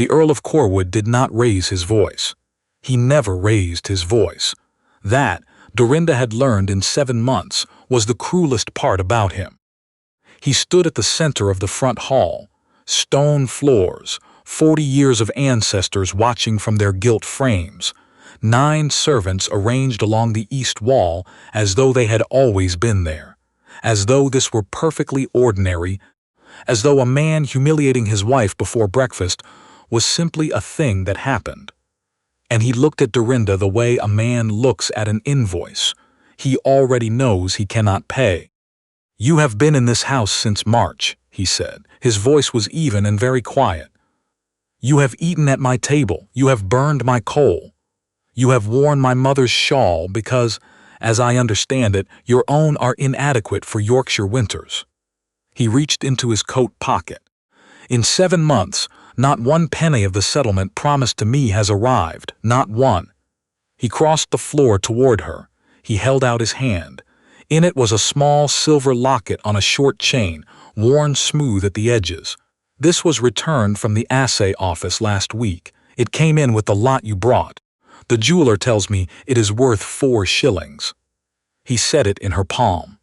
The Earl of Corwood did not raise his voice. He never raised his voice. That, Dorinda had learned in 7 months, was the cruelest part about him. He stood at the center of the front hall, stone floors, 40 years of ancestors watching from their gilt frames, 9 servants arranged along the east wall as though they had always been there, as though this were perfectly ordinary, as though a man humiliating his wife before breakfast was simply a thing that happened. And he looked at Dorinda the way a man looks at an invoice. He already knows he cannot pay. "You have been in this house since March," he said. His voice was even and very quiet. "You have eaten at my table. You have burned my coal. You have worn my mother's shawl because, as I understand it, your own are inadequate for Yorkshire winters." He reached into his coat pocket. "In 7 months, not 1 penny of the settlement promised to me has arrived, not one." He crossed the floor toward her. He held out his hand. In it was a small silver locket on a short chain, worn smooth at the edges. "This was returned from the assay office last week. It came in with the lot you brought. The jeweler tells me it is worth 4 shillings. He set it in her palm.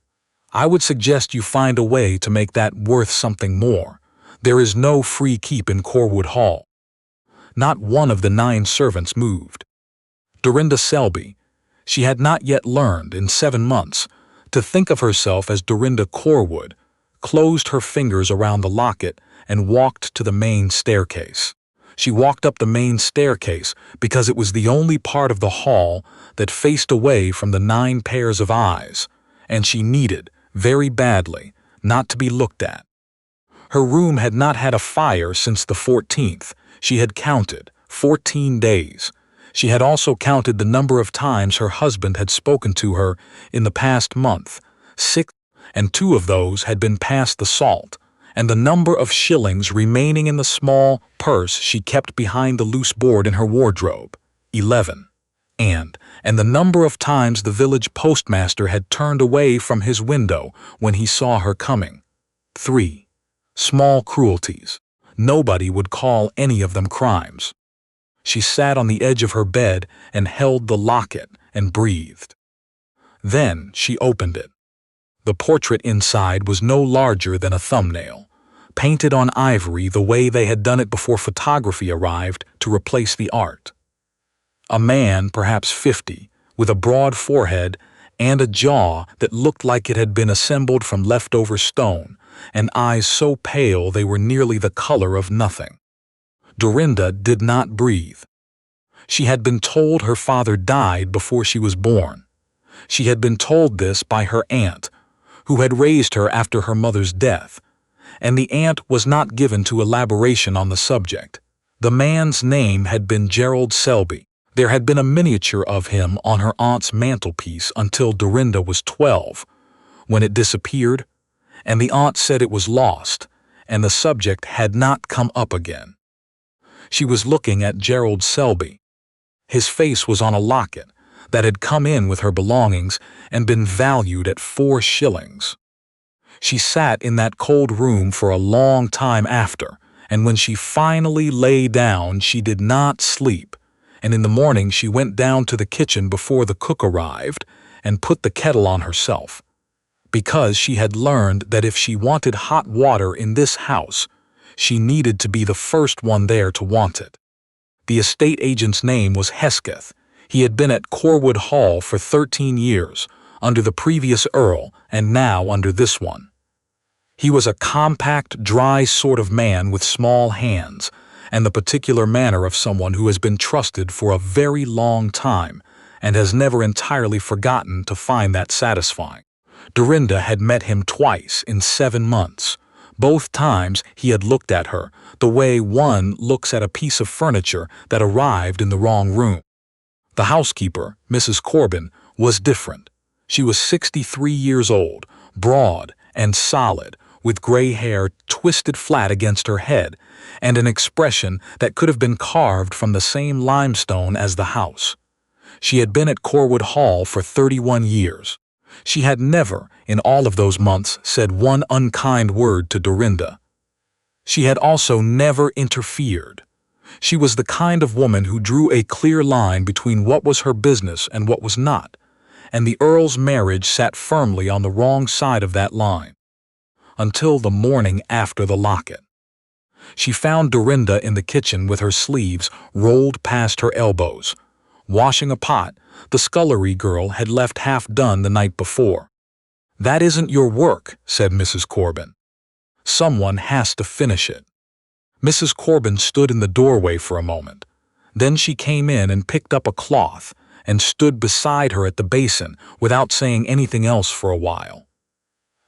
"I would suggest you find a way to make that worth something more. There is no free keep in Corwood Hall." Not one of the 9 servants moved. Dorinda Selby, she had not yet learned, in 7 months, to think of herself as Dorinda Corwood, closed her fingers around the locket and walked to the main staircase. She walked up the main staircase because it was the only part of the hall that faced away from the 9 pairs of eyes, and she needed, very badly, not to be looked at. Her room had not had a fire since the 14th. She had counted 14 days. She had also counted the number of times her husband had spoken to her in the past month, 6, and 2 of those had been past the salt, and the number of shillings remaining in the small purse she kept behind the loose board in her wardrobe, 11, and the number of times the village postmaster had turned away from his window when he saw her coming, 3. Small cruelties. Nobody would call any of them crimes. She sat on the edge of her bed and held the locket and breathed. Then she opened it. The portrait inside was no larger than a thumbnail, painted on ivory the way they had done it before photography arrived to replace the art. A man, perhaps 50, with a broad forehead and a jaw that looked like it had been assembled from leftover stone, and eyes so pale they were nearly the color of nothing. Dorinda did not breathe. She had been told her father died before she was born. She had been told this by her aunt, who had raised her after her mother's death, and the aunt was not given to elaboration on the subject. The man's name had been Gerald Selby. There had been a miniature of him on her aunt's mantelpiece until Dorinda was 12, when it disappeared, and the aunt said it was lost, and the subject had not come up again. She was looking at Gerald Selby. His face was on a locket that had come in with her belongings and been valued at 4 shillings. She sat in that cold room for a long time after, and when she finally lay down she did not sleep, and in the morning she went down to the kitchen before the cook arrived and put the kettle on herself, because she had learned that if she wanted hot water in this house, she needed to be the first one there to want it. The estate agent's name was Hesketh. He had been at Corwood Hall for 13 years, under the previous Earl and now under this one. He was a compact, dry sort of man with small hands, and the particular manner of someone who has been trusted for a very long time and has never entirely forgotten to find that satisfying. Dorinda had met him twice in 7 months. Both times he had looked at her, the way one looks at a piece of furniture that arrived in the wrong room. The housekeeper, Mrs. Corbin, was different. She was 63 years old, broad and solid, with gray hair twisted flat against her head, and an expression that could have been carved from the same limestone as the house. She had been at Corwood Hall for 31 years. She had never, in all of those months, said one unkind word to Dorinda. She had also never interfered. She was the kind of woman who drew a clear line between what was her business and what was not, and the Earl's marriage sat firmly on the wrong side of that line. Until the morning after the locket. She found Dorinda in the kitchen with her sleeves rolled past her elbows, washing a pot the scullery girl had left half done the night before. "That isn't your work," said Mrs. Corbin. "Someone has to finish it." Mrs. Corbin stood in the doorway for a moment. Then she came in and picked up a cloth and stood beside her at the basin without saying anything else for a while.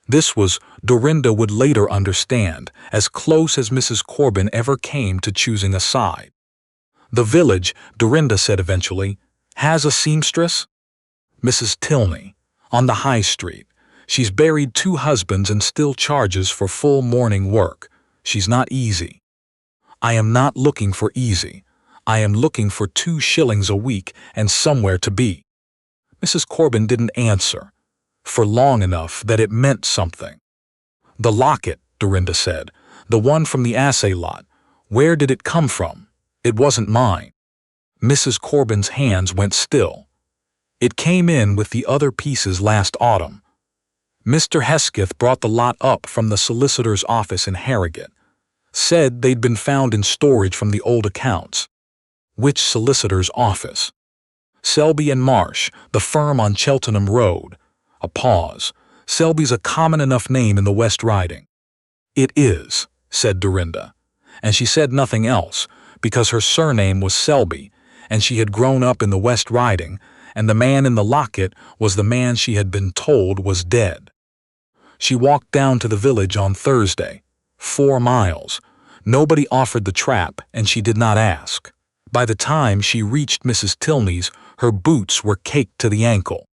This was, Dorinda would later understand, as close as Mrs. Corbin ever came to choosing a side. "The village," Dorinda said eventually, "has a seamstress?" "Mrs. Tilney, on the High Street. She's buried 2 husbands and still charges for full morning work. She's not easy." "I am not looking for easy. I am looking for 2 shillings a week and somewhere to be." Mrs. Corbin didn't answer, for long enough that it meant something. "The locket," Dorinda said, "the one from the assay lot. Where did it come from? It wasn't mine." Mrs. Corbin's hands went still. "It came in with the other pieces last autumn. Mr. Hesketh brought the lot up from the solicitor's office in Harrogate. Said they'd been found in storage from the old accounts." "Which solicitor's office?" "Selby and Marsh, the firm on Cheltenham Road." A pause. "Selby's a common enough name in the West Riding." "It is," said Dorinda, and she said nothing else, because her surname was Selby, and she had grown up in the West Riding, and the man in the locket was the man she had been told was dead. She walked down to the village on Thursday, 4 miles. Nobody offered the trap, and she did not ask. By the time she reached Mrs. Tilney's, her boots were caked to the ankle.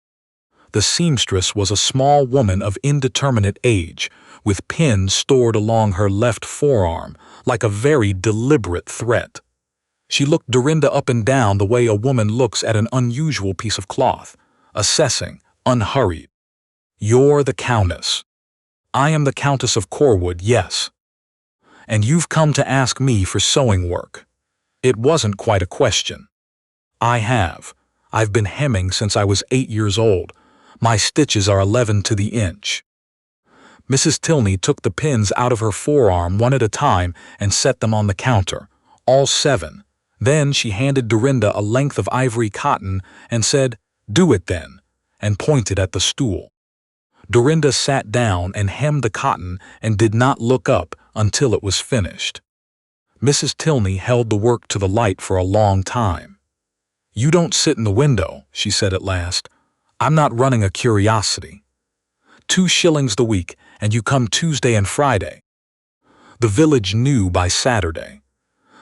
The seamstress was a small woman of indeterminate age, with pins stored along her left forearm, like a very deliberate threat. She looked Dorinda up and down the way a woman looks at an unusual piece of cloth, assessing, unhurried. "You're the Countess." "I am the Countess of Corwood, yes." "And you've come to ask me for sewing work." It wasn't quite a question. "I have. I've been hemming since I was 8 years old. My stitches are 11 to the inch." Mrs. Tilney took the pins out of her forearm one at a time and set them on the counter, all 7. Then she handed Dorinda a length of ivory cotton and said, "Do it then," and pointed at the stool. Dorinda sat down and hemmed the cotton and did not look up until it was finished. Mrs. Tilney held the work to the light for a long time. "You don't sit in the window," she said at last. "I'm not running a curiosity. 2 shillings the week, and you come Tuesday and Friday." The village knew by Saturday.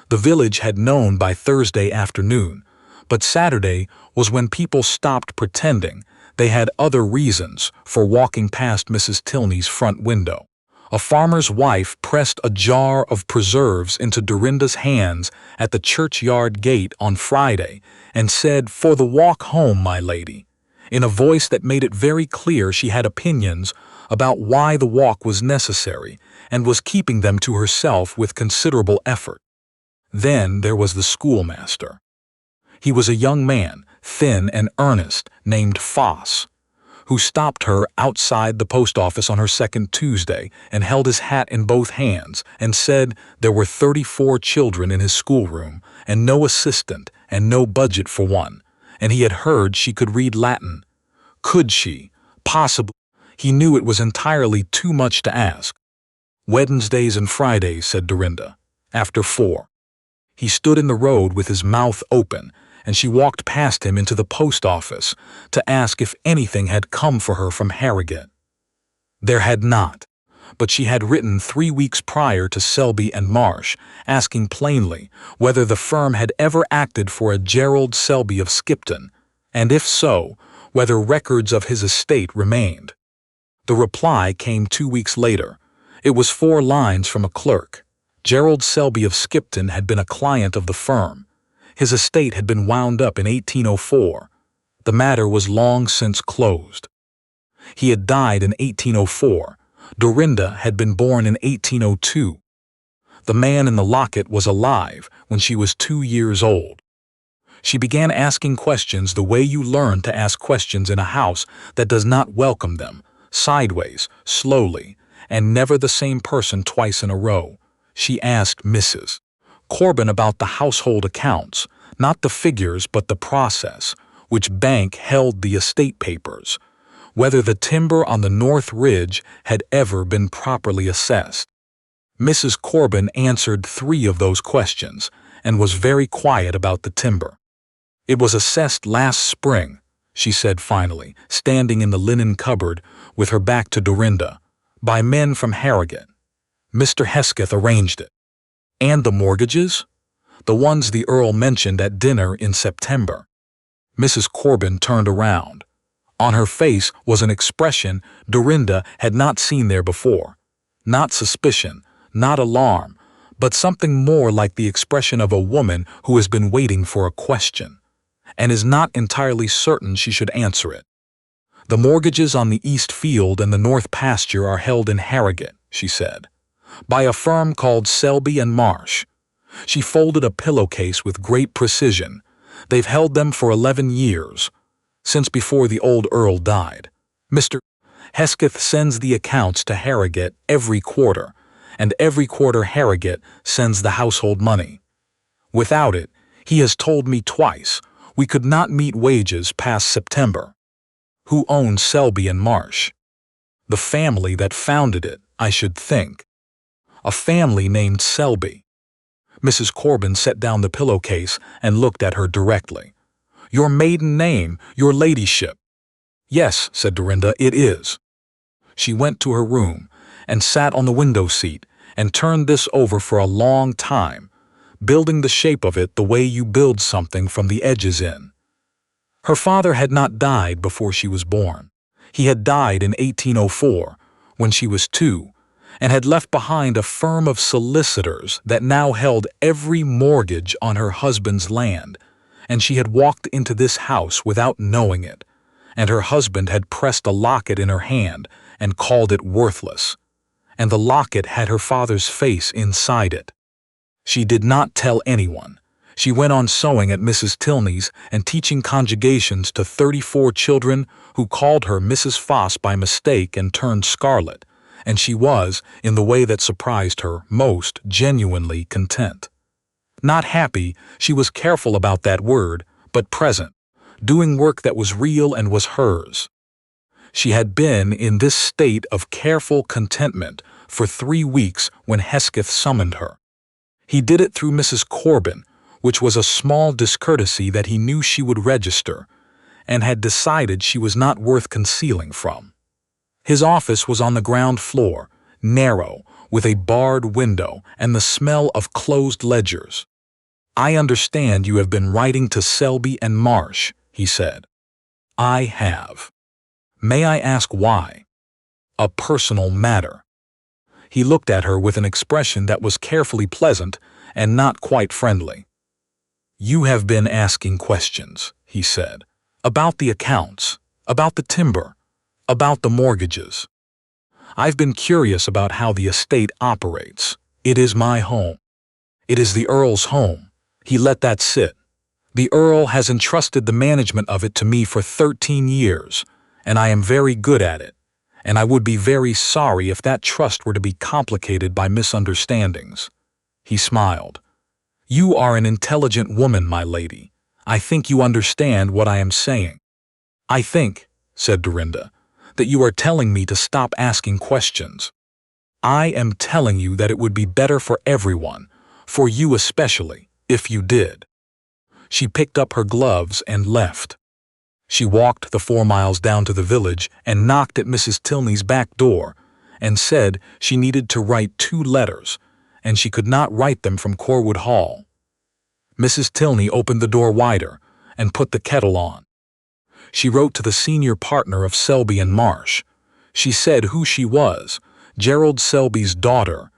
The village had known by Thursday afternoon, but Saturday was when people stopped pretending they had other reasons for walking past Mrs. Tilney's front window. A farmer's wife pressed a jar of preserves into Dorinda's hands at the churchyard gate on Friday and said, "For the walk home, my lady," in a voice that made it very clear she had opinions about why the walk was necessary and was keeping them to herself with considerable effort. Then there was the schoolmaster. He was a young man, thin and earnest, named Foss, who stopped her outside the post office on her second Tuesday and held his hat in both hands and said there were 34 children in his schoolroom and no assistant and no budget for one, and he had heard she could read Latin. Could she? Possibly. He knew it was entirely too much to ask. "Wednesdays and Fridays," said Dorinda, "after 4. He stood in the road with his mouth open, and she walked past him into the post office to ask if anything had come for her from Harrogate. There had not, but she had written 3 weeks prior to Selby and Marsh, asking plainly whether the firm had ever acted for a Gerald Selby of Skipton, and if so, whether records of his estate remained. The reply came 2 weeks later. It was 4 lines from a clerk. Gerald Selby of Skipton had been a client of the firm. His estate had been wound up in 1804. The matter was long since closed. He had died in 1804. Dorinda had been born in 1802. The man in the locket was alive when she was 2 years old. She began asking questions the way you learn to ask questions in a house that does not welcome them, sideways, slowly, and never the same person twice in a row. She asked Mrs. Corwin about the household accounts, not the figures but the process, which bank held the estate papers, whether the timber on the North Ridge had ever been properly assessed. Mrs. Corwin answered 3 of those questions and was very quiet about the timber. "It was assessed last spring," she said finally, standing in the linen cupboard with her back to Dorinda, "by men from Harrogate. Mr. Hesketh arranged it." "And the mortgages?" "The ones the Earl mentioned at dinner in September." Mrs. Corwin turned around. On her face was an expression Dorinda had not seen there before. Not suspicion, not alarm, but something more like the expression of a woman who has been waiting for a question and is not entirely certain she should answer it. "The mortgages on the East Field and the North Pasture are held in Harrogate," she said, "by a firm called Selby and Marsh." She folded a pillowcase with great precision. "They've held them for 11 years, since before the old Earl died. Mr. Hesketh sends the accounts to Harrogate every quarter, and every quarter Harrogate sends the household money. Without it, he has told me twice, we could not meet wages past September." "Who owns Selby and Marsh?" "The family that founded it, I should think." "A family named Selby." Mrs. Corwin set down the pillowcase and looked at her directly. "Your maiden name, your ladyship." "Yes," said Dorinda, "it is." She went to her room and sat on the window seat and turned this over for a long time, building the shape of it the way you build something from the edges in. Her father had not died before she was born. He had died in 1804, when she was 2, and had left behind a firm of solicitors that now held every mortgage on her husband's land, and she had walked into this house without knowing it, and her husband had pressed a locket in her hand and called it worthless, and the locket had her father's face inside it. She did not tell anyone. She went on sewing at Mrs. Tilney's and teaching conjugations to 34 children who called her Mrs. Foss by mistake and turned scarlet, and she was, in the way that surprised her most, genuinely content. Not happy, she was careful about that word, but present, doing work that was real and was hers. She had been in this state of careful contentment for 3 weeks when Hesketh summoned her. He did it through Mrs. Corwin, which was a small discourtesy that he knew she would register, and had decided she was not worth concealing from. His office was on the ground floor, narrow, with a barred window and the smell of closed ledgers. "I understand you have been writing to Selby and Marsh," he said. "I have." "May I ask why?" "A personal matter." He looked at her with an expression that was carefully pleasant and not quite friendly. "You have been asking questions," he said, "about the accounts, about the timber, about the mortgages. I've been curious about how the estate operates. It is my home. It is the Earl's home. He let that sit. The Earl has entrusted the management of it to me for 13 years, and I am very good at it, and I would be very sorry if that trust were to be complicated by misunderstandings." He smiled. "You are an intelligent woman, my lady. I think you understand what I am saying." "I think," said Dorinda, "that you are telling me to stop asking questions." "I am telling you that it would be better for everyone, for you especially, if you did." She picked up her gloves and left. She walked the 4 miles down to the village and knocked at Mrs. Tilney's back door and said she needed to write 2 letters, and she could not write them from Corwood Hall. Mrs. Tilney opened the door wider and put the kettle on. She wrote to the senior partner of Selby and Marsh. She said who she was, Gerald Selby's daughter,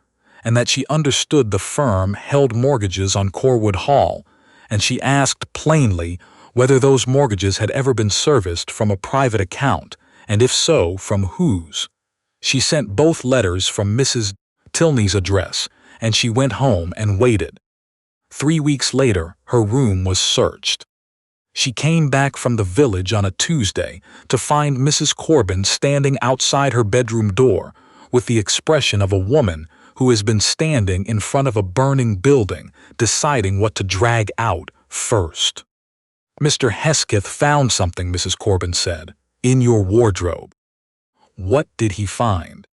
and that she understood the firm held mortgages on Corwood Hall, and she asked plainly whether those mortgages had ever been serviced from a private account, and if so, from whose. She sent both letters from Mrs. Tilney's address, and she went home and waited. 3 weeks later, her room was searched. She came back from the village on a Tuesday to find Mrs. Corbin standing outside her bedroom door with the expression of a woman who has been standing in front of a burning building deciding what to drag out first. "Mr. Hesketh found something," Mrs. Corbin said, "in your wardrobe." What did he find?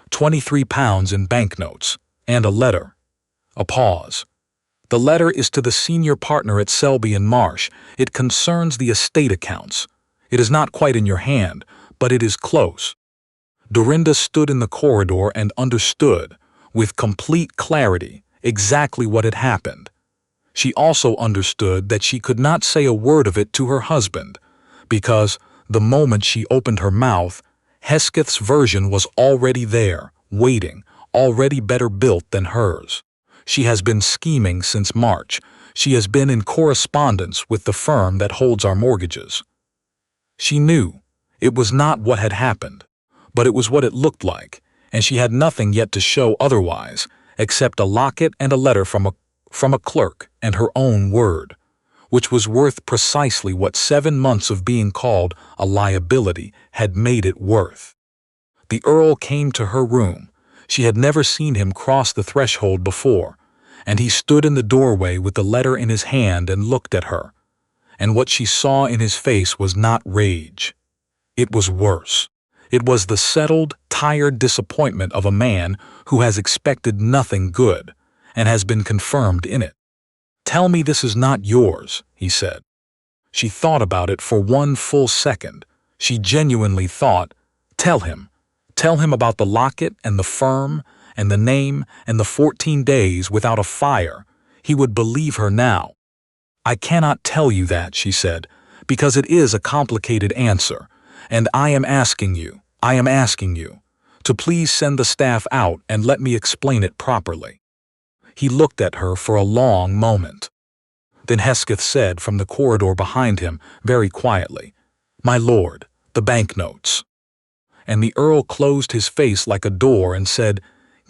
£23 in banknotes and a letter. A pause. "The letter is to the senior partner at Selby and Marsh. It concerns the estate accounts. It is not quite in your hand, but it is close." Dorinda stood in the corridor and understood, with complete clarity, exactly what had happened. She also understood that she could not say a word of it to her husband, because, the moment she opened her mouth, Hesketh's version was already there, waiting, already better built than hers. She has been scheming since March. She has been in correspondence with the firm that holds our mortgages. She knew it was not what had happened, but it was what it looked like, and she had nothing yet to show otherwise, except a locket and a letter from a clerk and her own word, which was worth precisely what 7 months of being called a liability had made it worth. The Earl came to her room. She had never seen him cross the threshold before, and he stood in the doorway with the letter in his hand and looked at her. And what she saw in his face was not rage. It was worse. It was the settled, tired disappointment of a man who has expected nothing good, and has been confirmed in it. "Tell me this is not yours," he said. She thought about it for 1 full second. She genuinely thought, Tell him about the locket and the firm and the name and the 14 days without a fire. He would believe her now. "I cannot tell you that," she said, "because it is a complicated answer, and I am asking you to please send the staff out and let me explain it properly." He looked at her for a long moment. Then Hesketh said from the corridor behind him, very quietly, "My lord, the banknotes." And the Earl closed his face like a door and said,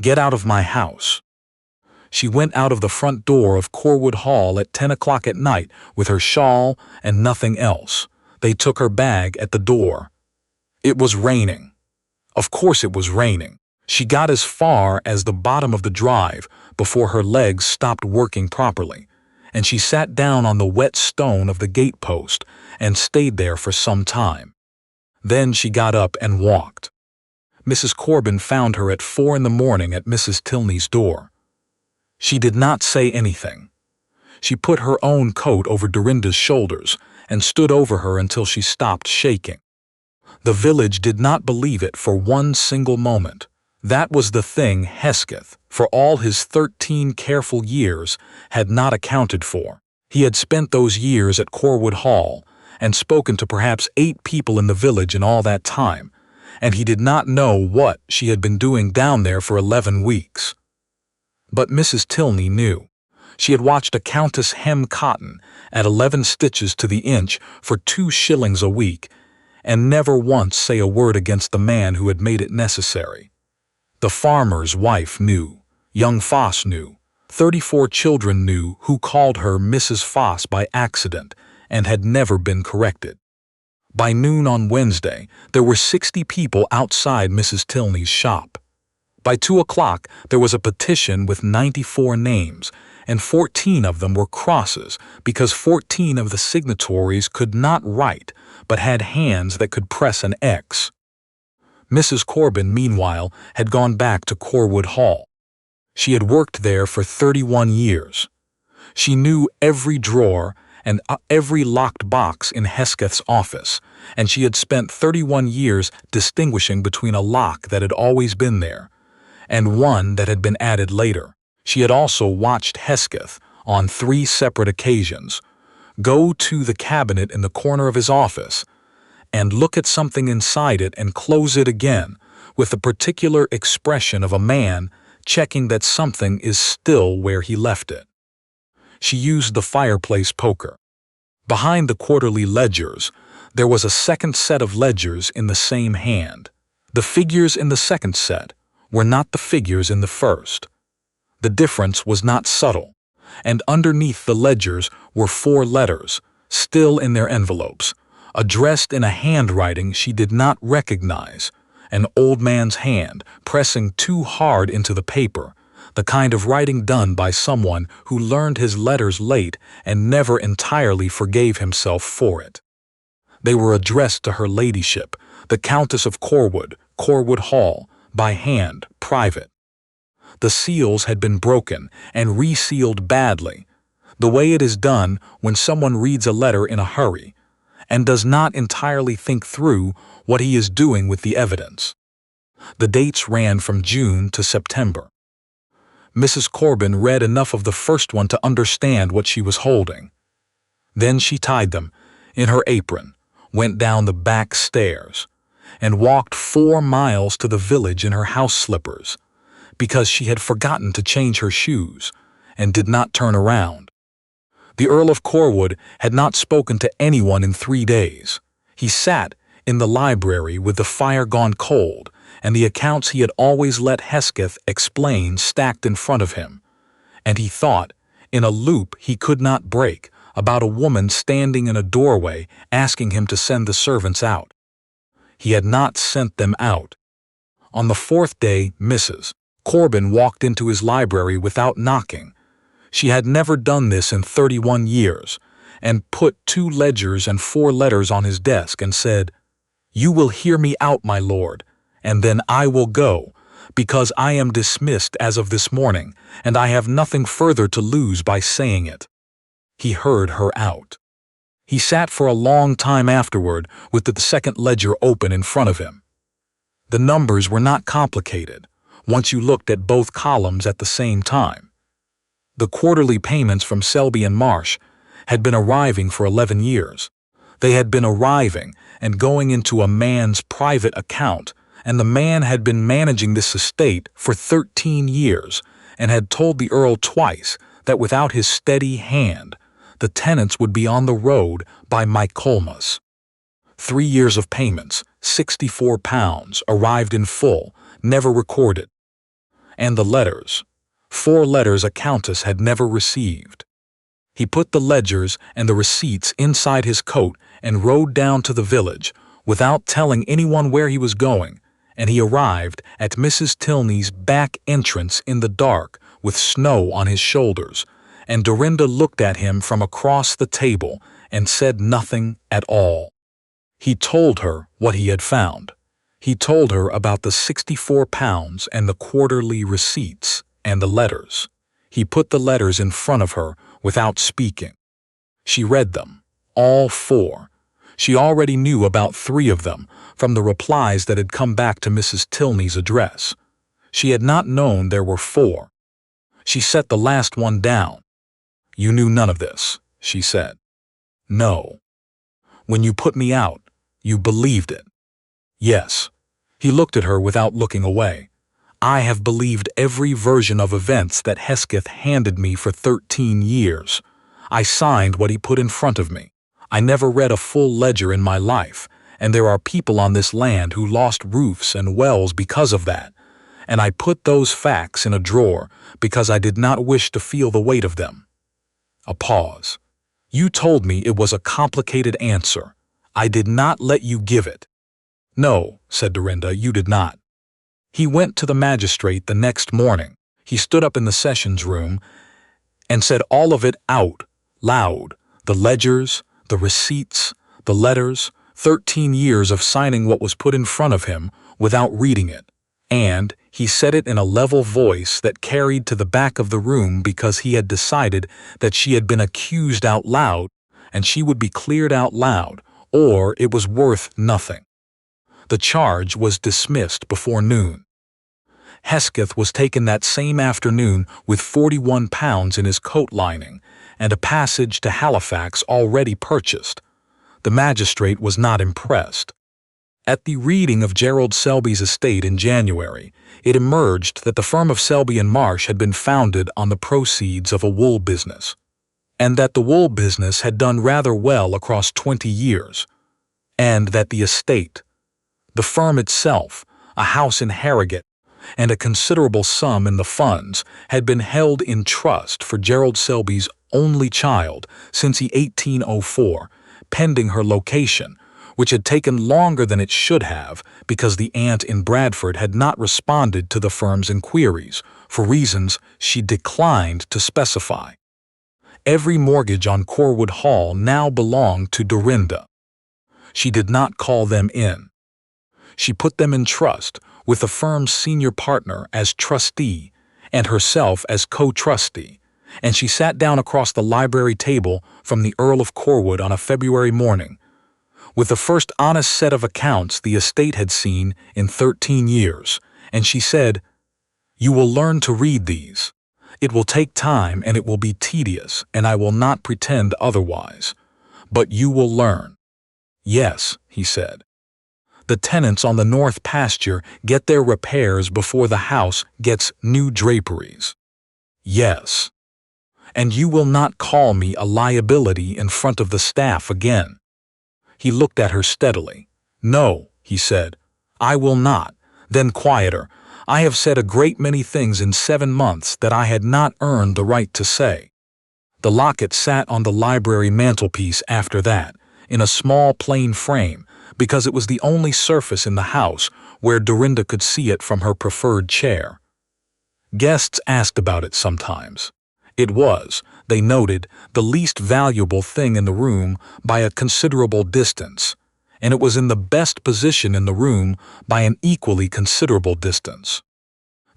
"Get out of my house." She went out of the front door of Corwood Hall at 10 o'clock at night with her shawl and nothing else. They took her bag at the door. It was raining. Of course it was raining. She got as far as the bottom of the drive before her legs stopped working properly, and she sat down on the wet stone of the gate post and stayed there for some time. Then she got up and walked. Mrs. Corbin found her at 4 in the morning at Mrs. Tilney's door. She did not say anything. She put her own coat over Dorinda's shoulders and stood over her until she stopped shaking. The village did not believe it for 1 single moment. That was the thing Hesketh, for all his 13 careful years, had not accounted for. He had spent those years at Corwood Hall and spoken to perhaps 8 people in the village in all that time, and he did not know what she had been doing down there for 11 weeks. But Mrs. Tilney knew. She had watched a countess hem cotton at 11 stitches to the inch for 2 shillings a week, and never once say a word against the man who had made it necessary. The farmer's wife knew. Young Foss knew. 34 children knew who called her Mrs. Foss by accident and had never been corrected. By noon on Wednesday, there were 60 people outside Mrs. Tilney's shop. By 2 o'clock, there was a petition with 94 names, and 14 of them were crosses because 14 of the signatories could not write but had hands that could press an X. Mrs. Corbin, meanwhile, had gone back to Corwood Hall. She had worked there for 31 years. She knew every drawer and every locked box in Hesketh's office, and she had spent 31 years distinguishing between a lock that had always been there and one that had been added later. She had also watched Hesketh, on 3 separate occasions, go to the cabinet in the corner of his office and look at something inside it and close it again with the particular expression of a man checking that something is still where he left it. She used the fireplace poker. Behind the quarterly ledgers, there was a second set of ledgers in the same hand. The figures in the second set were not the figures in the first. The difference was not subtle, and underneath the ledgers were 4 letters, still in their envelopes, addressed in a handwriting she did not recognize, an old man's hand pressing too hard into the paper, the kind of writing done by someone who learned his letters late and never entirely forgave himself for it. They were addressed to her ladyship, the Countess of Corwood, Corwood Hall, by hand, private. The seals had been broken and resealed badly, the way it is done when someone reads a letter in a hurry and does not entirely think through what he is doing with the evidence. The dates ran from June to September. Mrs. Corbin read enough of the first one to understand what she was holding. Then she tied them in her apron, went down the back stairs, and walked 4 miles to the village in her house slippers, because she had forgotten to change her shoes and did not turn around. The Earl of Corwood had not spoken to anyone in 3 days. He sat in the library with the fire gone cold and the accounts he had always let Hesketh explain stacked in front of him, and he thought, in a loop he could not break, about a woman standing in a doorway asking him to send the servants out. He had not sent them out. On the 4th day, Mrs. Corbin walked into his library without knocking. She had never done this in 31 years, and put 2 ledgers and 4 letters on his desk and said, "You will hear me out, my lord, and then I will go, because I am dismissed as of this morning, and I have nothing further to lose by saying it." He heard her out. He sat for a long time afterward with the 2nd ledger open in front of him. The numbers were not complicated, once you looked at both columns at the same time. The quarterly payments from Selby and Marsh had been arriving for 11 years. They had been arriving and going into a man's private account, and the man had been managing this estate for 13 years and had told the Earl twice that without his steady hand, the tenants would be on the road by Michaelmas. 3 years of payments, £64, arrived in full, never recorded. And the letters, 4 letters a countess had never received. He put the ledgers and the receipts inside his coat and rode down to the village, without telling anyone where he was going, and he arrived at Mrs. Tilney's back entrance in the dark with snow on his shoulders, and Dorinda looked at him from across the table and said nothing at all. He told her what he had found. He told her about the £64 and the quarterly receipts and the letters. He put the letters in front of her without speaking. She read them, all 4. She already knew about 3 of them from the replies that had come back to Mrs. Tilney's address. She had not known there were 4. She set the last one down. "You knew none of this," she said. "No." "When you put me out, you believed it." "Yes." He looked at her without looking away. "I have believed every version of events that Hesketh handed me for 13 years. I signed what he put in front of me. I never read a full ledger in my life, and there are people on this land who lost roofs and wells because of that, and I put those facts in a drawer because I did not wish to feel the weight of them." A pause. "You told me it was a complicated answer. I did not let you give it." "No," said Dorinda, "you did not." He went to the magistrate the next morning. He stood up in the sessions room and said all of it out, loud, the ledgers, the receipts, the letters, 13 years of signing what was put in front of him without reading it, and he said it in a level voice that carried to the back of the room because he had decided that she had been accused out loud and she would be cleared out loud, or it was worth nothing. The charge was dismissed before noon. Hesketh was taken that same afternoon with £41 in his coat lining and a passage to Halifax already purchased. The magistrate was not impressed. At the reading of Gerald Selby's estate in January, it emerged that the firm of Selby and Marsh had been founded on the proceeds of a wool business, and that the wool business had done rather well across 20 years, and that the estate, the firm itself, a house in Harrogate, and a considerable sum in the funds had been held in trust for Gerald Selby's only child since 1804, pending her location, which had taken longer than it should have because the aunt in Bradford had not responded to the firm's inquiries, for reasons she declined to specify. Every mortgage on Corwood Hall now belonged to Dorinda. She did not call them in. She put them in trust, with the firm's senior partner as trustee and herself as co-trustee, and she sat down across the library table from the Earl of Corwood on a February morning, with the first honest set of accounts the estate had seen in 13 years, and she said, "You will learn to read these. It will take time and it will be tedious, and I will not pretend otherwise. But you will learn." "Yes," he said. "The tenants on the north pasture get their repairs before the house gets new draperies." "Yes." "And you will not call me a liability in front of the staff again." He looked at her steadily. "No," he said, "I will not." Then quieter, "I have said a great many things in 7 months that I had not earned the right to say." The locket sat on the library mantelpiece after that, in a small plain frame, because it was the only surface in the house where Dorinda could see it from her preferred chair. Guests asked about it sometimes. It was, they noted, the least valuable thing in the room by a considerable distance, and it was in the best position in the room by an equally considerable distance.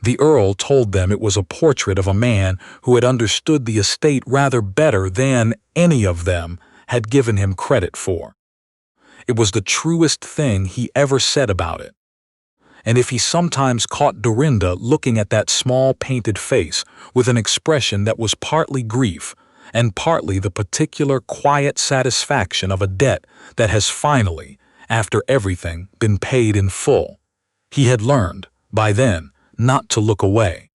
The Earl told them it was a portrait of a man who had understood the estate rather better than any of them had given him credit for. It was the truest thing he ever said about it. And if he sometimes caught Dorinda looking at that small painted face with an expression that was partly grief and partly the particular quiet satisfaction of a debt that has finally, after everything, been paid in full, he had learned, by then, not to look away.